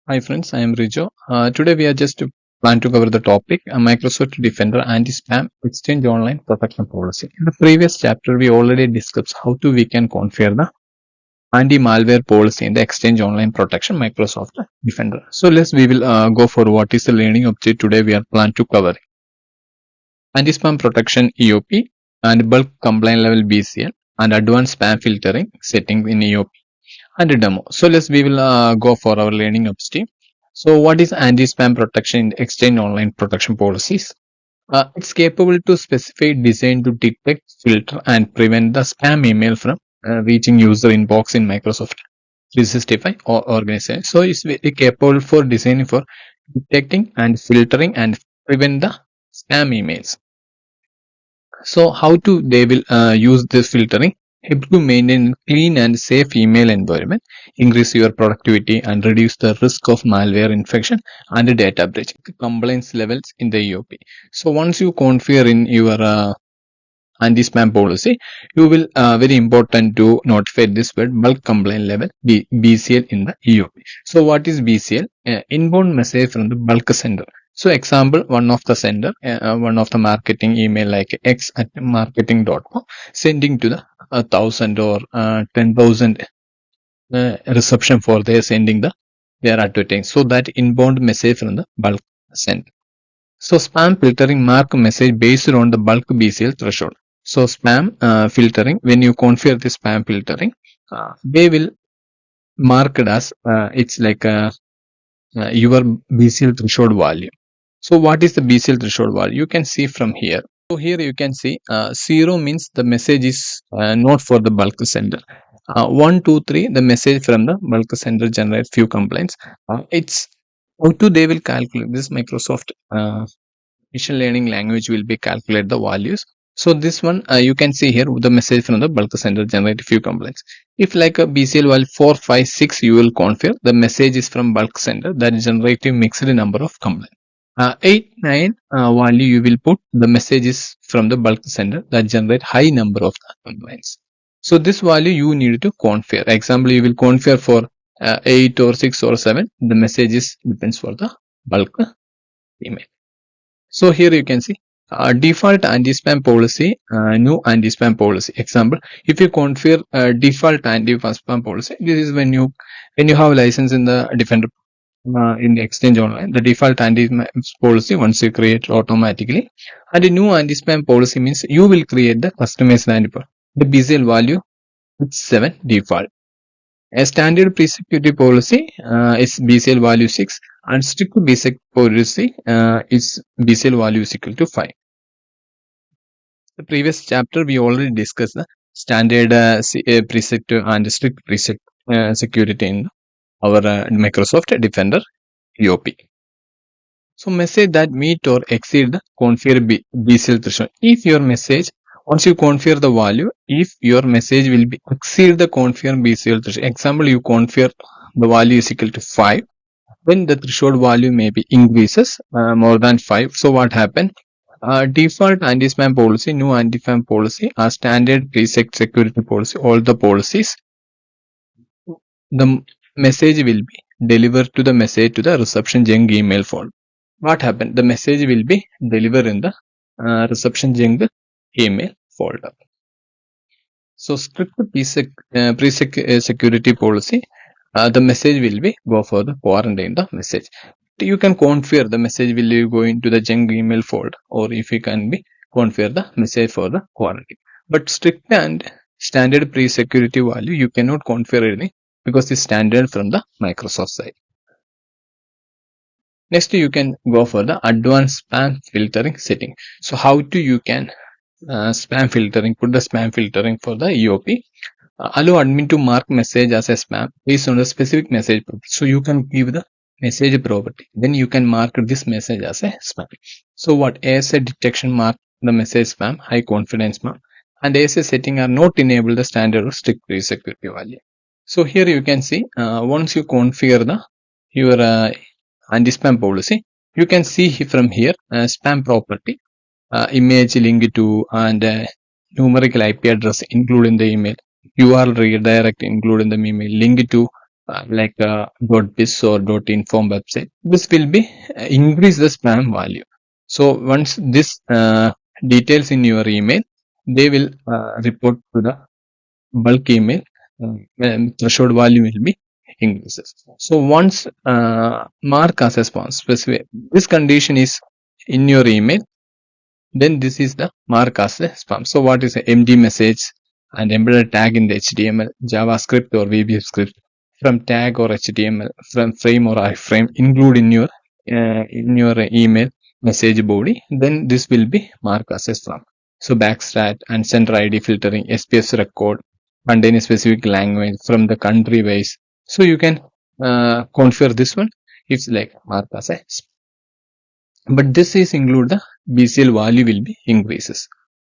Hi friends, I am Rijo. Today we are just plan to cover the topic Microsoft Defender Anti-Spam Exchange Online Protection Policy. In the previous chapter, we already discussed how to we can configure the anti-malware policy in the Exchange Online Protection Microsoft Defender. So we will go for what is the learning objective today we are plan to cover anti-spam protection EOP and bulk complaint level BCL and advanced spam filtering setting in EOP and a demo. So we will go for our learning objective. So what is anti-spam protection in Exchange Online Protection Policies? It's capable to specify design to detect, filter, and prevent the spam email from reaching user inbox in Microsoft 365 or organization. So it's very capable for designing for detecting and filtering and prevent the spam emails. So how to they will use this filtering? Help to maintain clean and safe email environment, increase your productivity and reduce the risk of malware infection and data breach. Compliance levels in the EOP. So once you configure in your anti-spam policy, you will very important to notify this word bulk complaint level BCL in the EOP. So what is BCL? Inbound message from the bulk sender. So example, one of the sender, one of the marketing email like x@marketing.com sending to the 1,000 or 10,000 reception for their sending their advertising. So that inbound message from the bulk send. So spam filtering mark message based on the bulk BCL threshold. So spam filtering, when you configure the spam filtering, they will mark it as it's like your BCL threshold value. So what is the BCL threshold value? You can see from here. So here you can see 0 means the message is not for the bulk sender. 1, 2, 3, the message from the bulk sender generate few complaints. It's how to they will calculate this Microsoft machine learning language will be calculate the values. So this one you can see here the message from the bulk sender generate few complaints. If like a BCL value 4, 5, 6 you will configure the message is from bulk sender that generate a mixed number of complaints. 8, 9 value you will put the messages from the bulk sender that generate high number of complaints. So this value you need to configure. Example, you will configure for 8 or 6 or 7. The messages depends for the bulk email. So here you can see default anti-spam policy, new anti-spam policy. Example, if you configure default anti-spam policy, this is when you have license in the Defender in the Exchange Online, the default anti-spam policy once you create automatically, and a new anti-spam policy means you will create the customized anti-spam. The BCL value is 7 default. A standard pre-security policy is BCL value 6 and strict BSEC policy is BCL value is equal to 5. The previous chapter we already discussed the standard preset and strict preset security in our Microsoft Defender EOP. So message that meet or exceed the configure BCL threshold. If your message, once you configure the value, if your message will be exceed the configure BCL threshold. Example, you configure the value is equal to 5. When the threshold value may be increases more than 5. So what happened? Default anti-spam policy, new anti-spam policy, standard preset security policy, all the policies, the message will be delivered to the message to the reception junk email folder. What happened? The message will be delivered in the reception junk email folder. So strict pre-sec security policy, the message will be go for the quarantine the message. You can configure the message will go into the junk email folder, or if you can be configure the message for the quarantine. But strict and standard pre-security value you cannot configure anything because it's standard from the Microsoft side. Next you can go for the advanced spam filtering setting. So how to you can spam filtering, put the spam filtering for the EOP. Allow admin to mark message as a spam based on a specific message property. So you can give the message property, then you can mark this message as a spam. So what ASA detection mark the message spam, high confidence spam, and ASA setting are not enabled the standard or strict security value. So here you can see once you configure the your anti-spam policy, you can see from here spam property, image link to and numerical IP address included in the email, URL redirect included in the email, link to .biz or .inform website, this will be increase the spam value. So once this details in your email, they will report to the bulk email, threshold value will be increases. So once mark as a spam, specific this condition is in your email, then this is the mark as a spam. So what is a MD message and embedded tag in the HTML, JavaScript or VB script from tag or HTML, from frame or iframe include in your email message body, then this will be marked as a spam. So backstat and sender ID filtering, SPS record, contain a specific language from the country wise. So you can configure this one. It's like mark as a spam. But this is include the BCL value will be increases.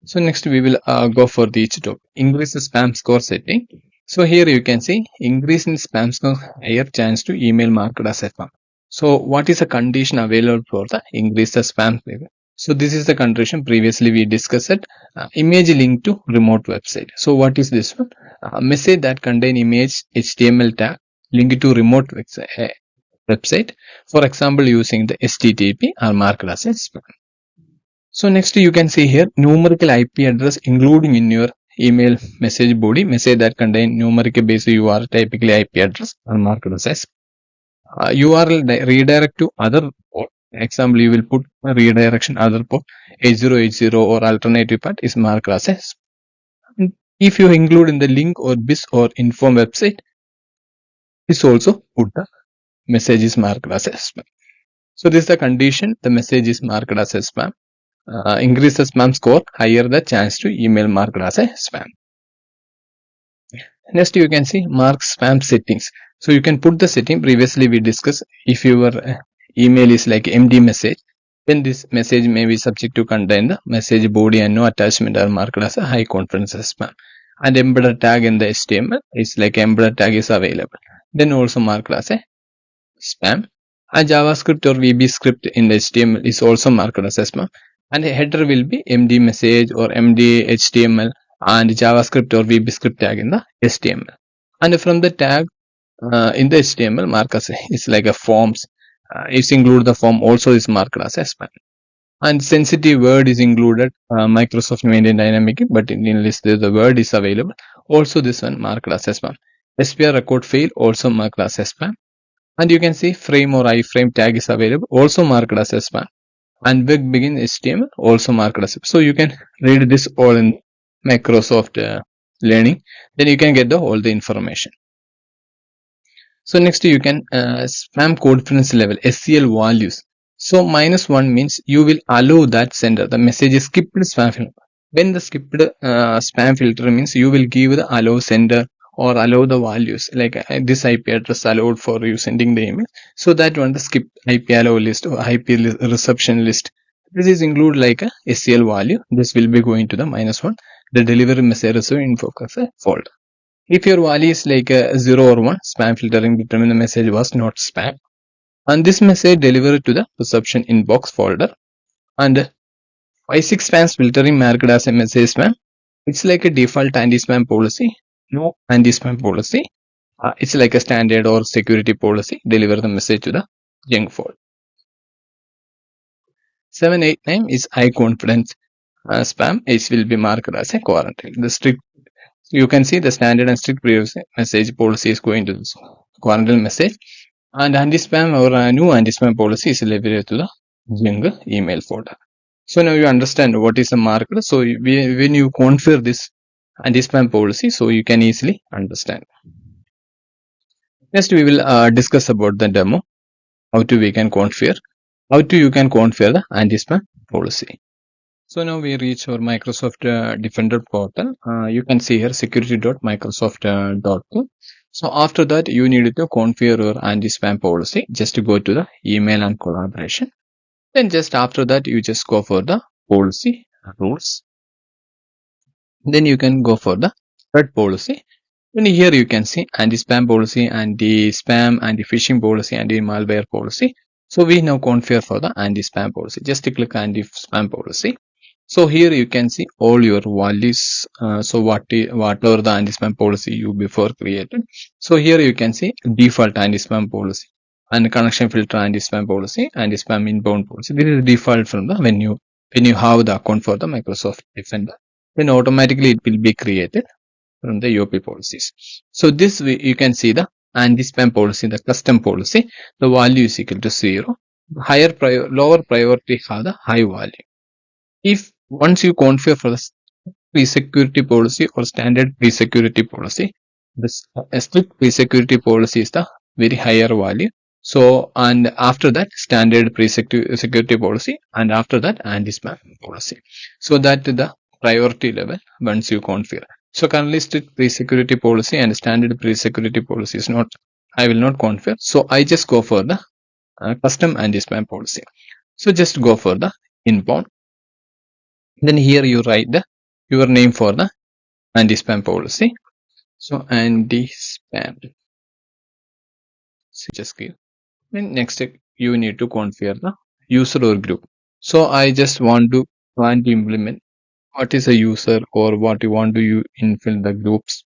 So next we will go for the each topic. Increase the spam score setting. So here you can see increase in spam score, higher chance to email marked as spam. So what is the condition available for the increase the spam level? So this is the condition previously we discussed it. Image link to remote website. So what is this one? Message that contain image HTML tag link to remote website. For example, using the HTTP are marked as a spam. So next you can see here numerical IP address including in your email message body, message that contain numerical based URL, typically IP address are marked as spam. URL redirect to other port. Example, you will put a redirection other port 8080 or alternative part is marked as spam. If you include in the link or BIS or inform website, this also put the message is marked as spam. So this is the condition, the message is marked as a spam. Increase the spam score, higher the chance to email marked as a spam. Next you can see mark spam settings. So you can put the setting, previously we discussed, if your email is like MD message, then this message may be subject to contain the message body and no attachment are marked as a high confidence spam. And embedded tag in the HTML is like embedded tag is available, then also marked as a spam. And JavaScript or VB script in the HTML is also marked as a spam. And a header will be MD message or MD HTML and JavaScript or VB script tag in the HTML. And from the tag in the HTML, mark as is like a forms. If include the form also is marked as a spam. And sensitive word is included. Microsoft maintain dynamic, but in list the word is available. Also this one marked as a spam. SPR record fail also marked as a spam. And you can see frame or iframe tag is available, also marked as a spam. And web begin HTML also marked as spam. So you can read this all in Microsoft Learning, then you can get all the information. So next you can spam confidence level, SCL values. So -1 means you will allow that sender, the message is skipped spam filter. When the skipped spam filter means you will give the allow sender or allow the values like this IP address allowed for you sending the email. So that one the skip IP allow list or IP reception list. This is include like a SCL value. This will be going to the -1. The delivery message receive in focus folder. If your value is like a 0 or 1, spam filtering determine the message was not spam. And this message delivered to the reception inbox folder. And Y6 spam filtering marked as a message spam. It's like a default anti-spam policy. No anti-spam policy. It's like a standard or security policy. Deliver the message to the junk folder. 789 is high confidence spam. It will be marked as a quarantine. The strict, you can see the standard and strict previous message policy is going to this quarantine message. And anti-spam or new anti-spam policy is delivered to the junk email folder. So now you understand what is the marker. So when you configure this anti-spam policy, so you can easily understand. Next we will discuss about the demo, how to we can configure, you can configure the anti-spam policy. So now we reach our Microsoft Defender portal. You can see here security.microsoft.com. So after that you need to configure your anti-spam policy. Just to go to the email and collaboration. Then just after that you just go for the policy rules. Then you can go for the third policy. And here you can see anti-spam policy, anti-spam, anti-phishing policy, anti-malware policy. So we now configure for the anti-spam policy. Just click anti-spam policy. So here you can see all your values. So whatever the anti-spam policy you before created. So here you can see default anti-spam policy and connection filter anti-spam policy, anti-spam inbound policy. This is default from the when you have the account for the Microsoft Defender. Then automatically it will be created from the EOP policies. So this way you can see the anti-spam policy, the custom policy, the value is equal to 0. Lower priority have the high value. If once you configure for the pre-security policy or standard pre-security policy, this strict pre-security policy is the very higher value. So, and after that standard pre-security policy, and after that anti-spam policy. So that is the priority level once you configure. So currently strict pre-security policy and standard pre-security policy is not, I will not configure. So I just go for the custom anti-spam policy. So just go for the inbound. Then here you write your name for the anti-spam policy. So anti-spam. So just give. Then next you need to configure the user or group. So I just want to plan to implement what is a user or what you want to infill the groups,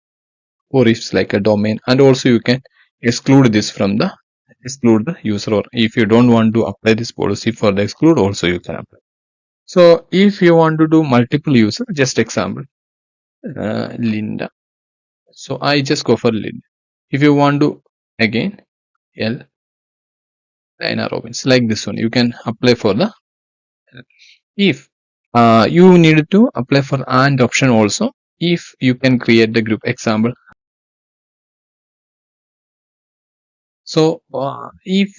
or if it's like a domain, and also you can exclude this from the exclude the user, or if you don't want to apply this policy for the exclude, also you can apply. So if you want to do multiple user, just example Linda. So I just go for Linda. If you want to again L Diana Robbins, like this one, you can apply for the. If you need to apply for and option also, if you can create the group example. So if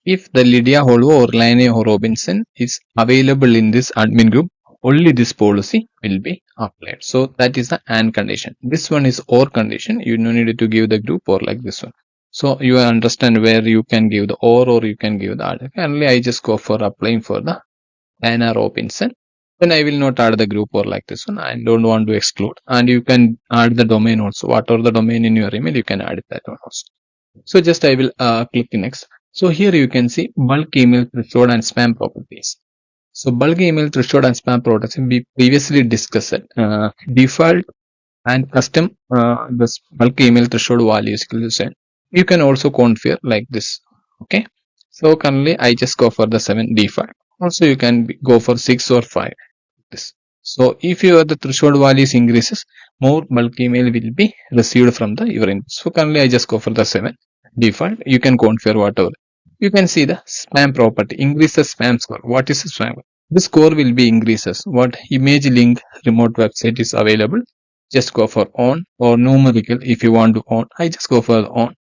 the Lydia Holvo or Lina Robinson is available in this admin group, only this policy will be applied. So that is the and condition. This one is or condition. You don't need to give the group or like this one. So you understand where you can give the or you can give the add. Currently I just go for applying for the Anna Robinson. Then I will not add the group or like this one. I don't want to exclude. And you can add the domain also. Whatever the domain in your email, you can add that one also. So just I will click next. So here you can see bulk email threshold and spam properties. So bulk email threshold and spam protection we previously discussed default and custom this bulk email threshold values set. You can also configure like this. Okay. So currently I just go for the 7 default. Also you can go for 6 or 5. This. So if your the threshold values increases, more bulk email will be received from the your input. So currently I just go for the 7 default. You can configure whatever. You can see the spam property increases spam score. What is the spam? The score will be increases. What image link remote website is available? Just go for on or numerical if you want to on. I just go for on.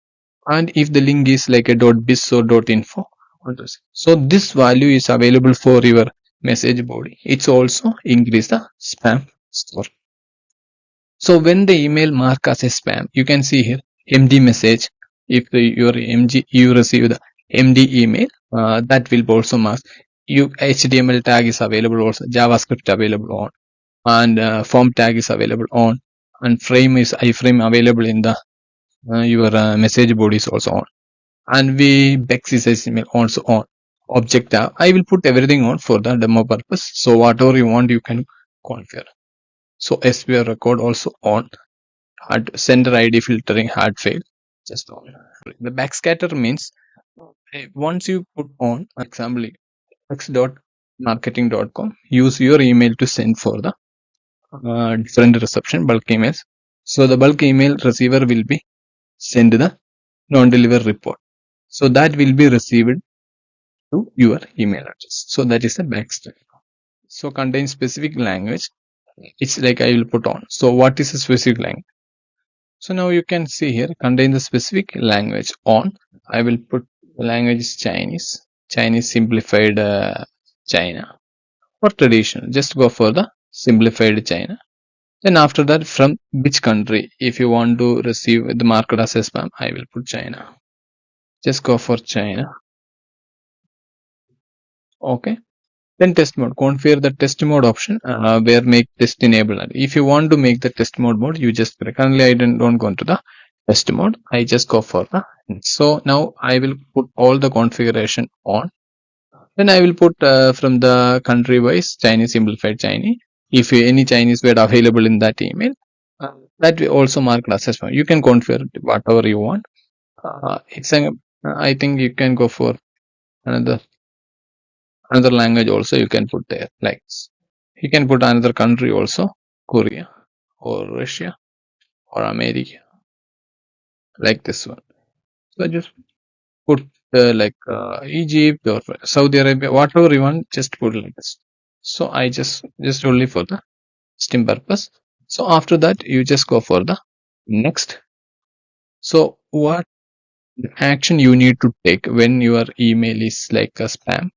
And if the link is like a .biz or .info, so this value is available for your message body. It's also increase the spam score. So when the email mark as a spam, you can see here MD message. If you receive the MD email, that will also mark. HTML tag is available also. JavaScript available on, and form tag is available on, and frame is iframe available in the your message body is also on, and Bex is email also on. Object tab, I will put everything on for the demo purpose. So whatever you want, you can configure. So SPR record also on. Sender ID filtering hard fail just on. The backscatter means once you put on example x.marketing.com, use your email to send for the different reception bulk emails. So the bulk email receiver will be send the non-deliver report. So that will be received to your email address. So that is the backscatter. So contains specific language. It's like I will put on. So what is a specific language? So now you can see here contain the specific language on. I will put the language is Chinese simplified China, or traditional. Just go for the simplified China. Then after that, from which country, if you want to receive the market as a spam, I will put China. Just go for China. Okay. Then test mode, configure the test mode option where make test enable. If you want to make the test mode, you just currently I don't go into the test mode. I just go for the. So now I will put all the configuration on. Then I will put from the country wise Chinese, simplified Chinese. If any Chinese word available in that email, that will also mark as spam. You can configure whatever you want. It's a, I think you can go for another language also. You can put there, like you can put another country also, Korea or Russia or America, like this one. So just put Egypt or Saudi Arabia, whatever you want, just put like this. So I just only for the STEM purpose. So after that, you just go for the next. So what action you need to take when your email is like a spam?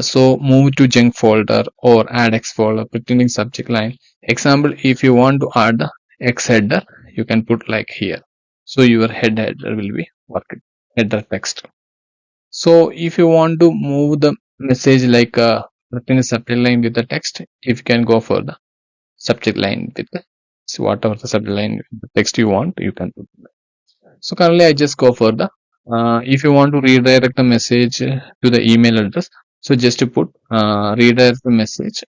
So move to junk folder or add X folder, pretending subject line. Example, if you want to add the X header, you can put like here. So your header will be working, header text. So if you want to move the message like within a subject line with the text, if you can go for the subject line with the, so whatever the subject line the text you want, you can put. So currently I just go for the if you want to redirect the message to the email address, so just to put redirect the message.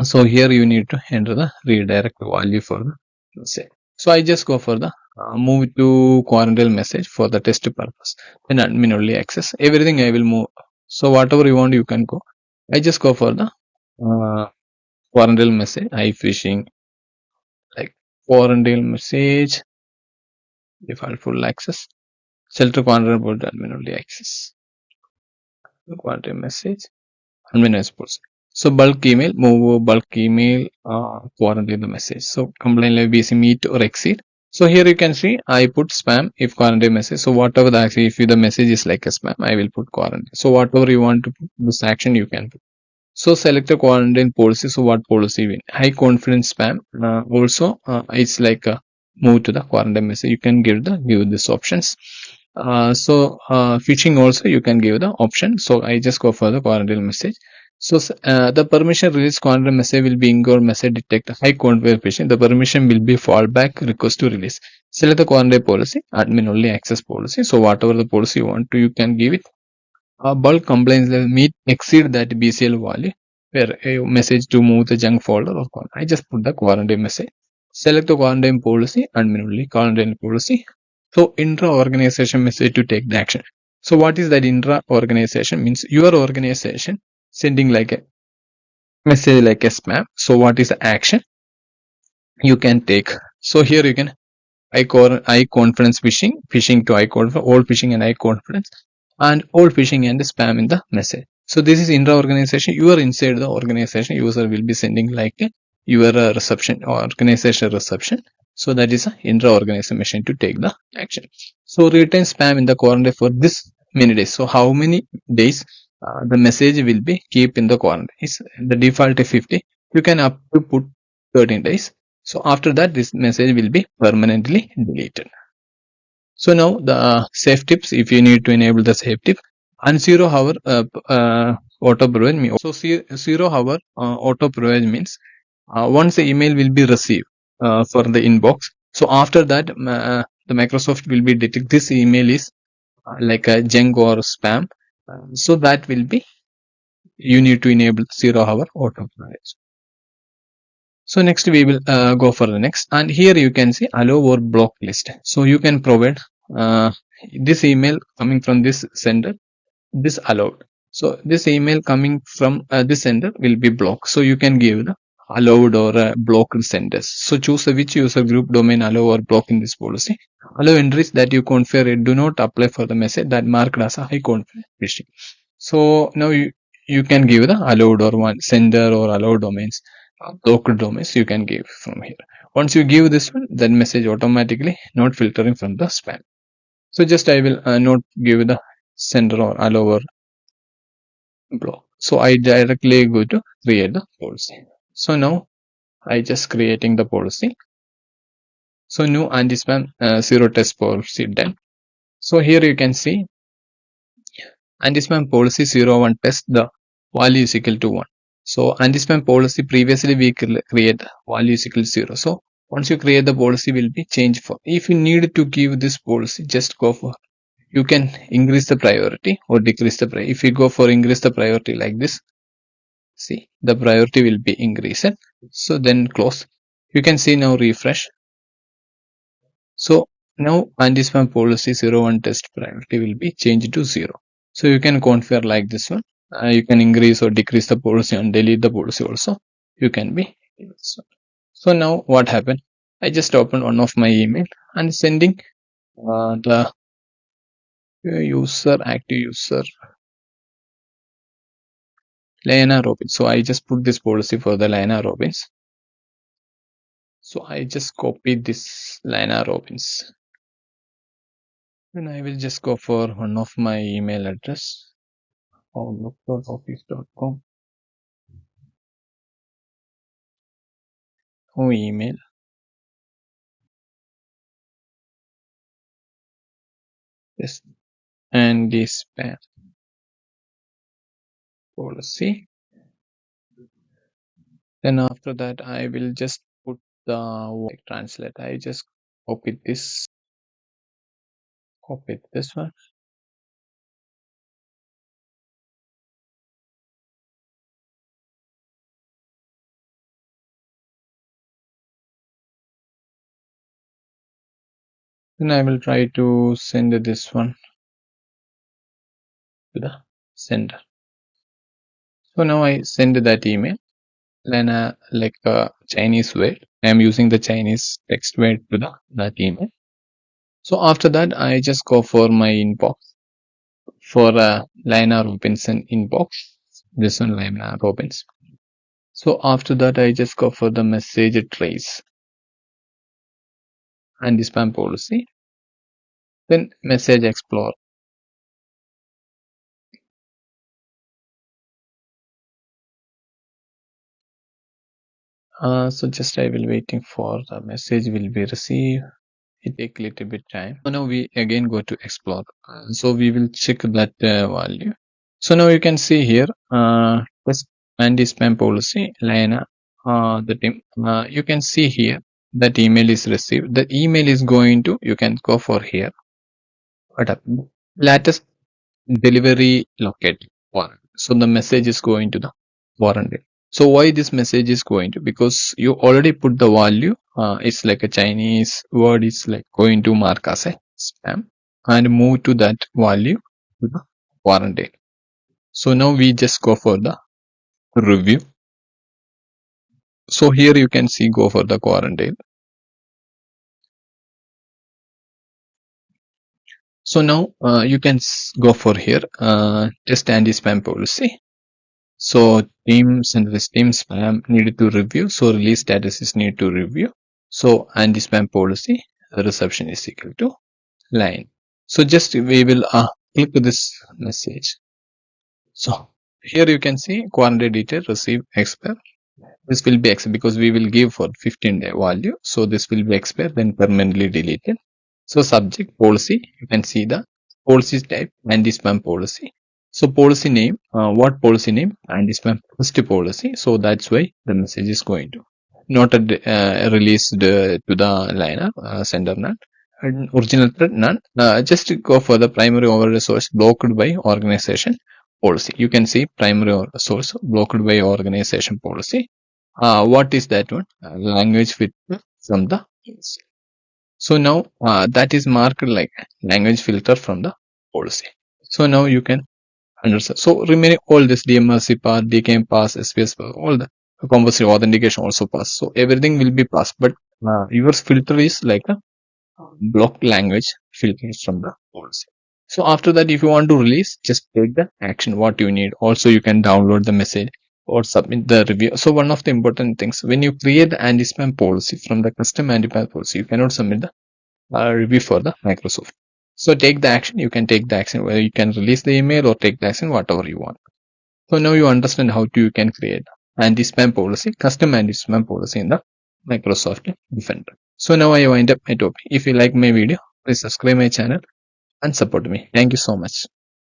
So here you need to enter the redirect value for the message. So I just go for the move to quarantine message for the test purpose. Then admin only access everything. I will move. So whatever you want, you can go. I just go for the quarantine message. I phishing like quarantine message default full access. Shelter quarantine board admin only access. Quarantine message admin response. So bulk email, move bulk email, quarantine the message. So complaint like BC meet or exceed. So here you can see I put spam if quarantine message. So whatever the action, if the message is like a spam, I will put quarantine. So whatever you want to put this action, you can put. So select the quarantine policy. So what policy win? High confidence spam. Also, it's like move to the quarantine message. You can give this options. Phishing also you can give the option. So I just go for the quarantine message. So the permission release quarantine message will be ignore message detect high confidence phishing. The permission will be fallback request to release. Select the quarantine policy, admin only access policy. So whatever the policy you want to, you can give it. Bulk complaints level meet exceed that BCL value where a message to move the junk folder or quarantine. I just put the quarantine message. Select the quarantine policy and manually quarantine policy. So intra-organization message to take the action. So what is that intra-organization? Means your organization sending like a message like a spam. So what is the action you can take? So here you can high confidence phishing to high confidence, all phishing and high confidence, and all phishing and spam in the message. So this is intra organization. You are inside the organization. User will be sending like your reception or organization reception. So that is an intra organization to take the action. So retain spam in the quarantine for this many days. So how many days the message will be keep in the quarantine? Is the default 50. You can up to put 13 days. So after that, this message will be permanently deleted. So now the safe tips, if you need to enable the safe tip, and 0 hour auto privilege. So 0 hour auto privilege means once the email will be received for the inbox. So after that, the Microsoft will be detect this email is like a junk or spam. So that will be, you need to enable 0 hour auto privilege. So next we will go for the next, and here you can see allow or block list. So you can provide this email coming from this sender, this allowed. So this email coming from this sender will be blocked. So you can give the allowed or blocked senders. So choose which user group domain allow or block in this policy. Allow entries that you configure do not apply for the message that marked as a high confidence phishing. So now you can give the allowed or one sender or allowed domains. Local domains you can give from here. Once you give this one, then message automatically not filtering from the spam. So just I will not give the sender or allow or block. So I directly go to create the policy. So now I just creating the policy. So new anti-spam zero test policy done. So here you can see anti-spam policy 01 test, the value is equal to 1. So anti-spam policy previously we create value is equal to 0. So once you create the policy will be changed for. If you need to give this policy, just go for you can increase the priority or decrease the priority. If you go for increase the priority like this, see the priority will be increased. So then close. You can see now refresh. So now anti-spam policy 01 test priority will be changed to 0. So you can configure like this one. You can increase or decrease the policy and delete the policy also. You can be. So now what happened? I just opened one of my email and sending the active user Lana Robbins. So I just put this policy for the Lana Robbins. So I just copy this Lana Robbins. And I will just go for one of my email address. Outlook.office.com. Email. Yes. And this spam policy. Then after that, I will just put the translate. I just copy this one. Then I will try to send this one to the sender. So now I send that email. Then like a Chinese word. I am using the Chinese text word to that email. So after that, I just go for my inbox for Lina Robinson inbox. This one Lina Robbins. So after that, I just go for the message trace and the spam policy. Then message explorer. So just I will waiting for the message will be received. It take little bit time. So now we again go to explore. So we will check that value. So now you can see here test anti-spam policy Lina the team. You can see here that email is received. The email is going to, you can go for here. What happened? Latest delivery located warrant. So the message is going to the warrant. So why this message is going to? Because you already put the value. It's like a Chinese word is like going to mark as a spam and move to that value to the warrant date. So now we just go for the review. So here you can see go for the quarantine. So now you can go for here test anti-spam policy. So teams and this team spam needed to review. So release status is need to review. So anti-spam policy reception is equal to line. So just we will click this message. So here you can see quarantine detail receive expire. This will be expire because we will give for 15-day value. So this will be expire then permanently deleted. So subject policy, you can see the policy type anti-spam policy. So policy name, what policy name? Anti-spam first policy. So that's why the message is going to not released to the liner sender none. And original thread none. Just go for the primary override source blocked by organization policy. You can see primary source blocked by organization policy. What is that one? Language fit from the so now that is marked like language filter from the policy. So now you can understand. So remaining all this DMRC pass, DKM pass, SPS pass, all the compulsory authentication also pass. So everything will be passed, but your filter is like a block language filters from the policy. So after that, if you want to release, just take the action what you need. Also, you can download the message or submit the review. So one of the important things when you create the anti-spam policy from the custom anti-spam policy, you cannot submit the review for the Microsoft. So take the action. You can take the action whether you can release the email or take the action whatever you want. So now you understand how you can create anti-spam policy, custom anti-spam policy in the Microsoft Defender. So now I wind up my topic. If you like my video, please subscribe my channel and support me. Thank you so much.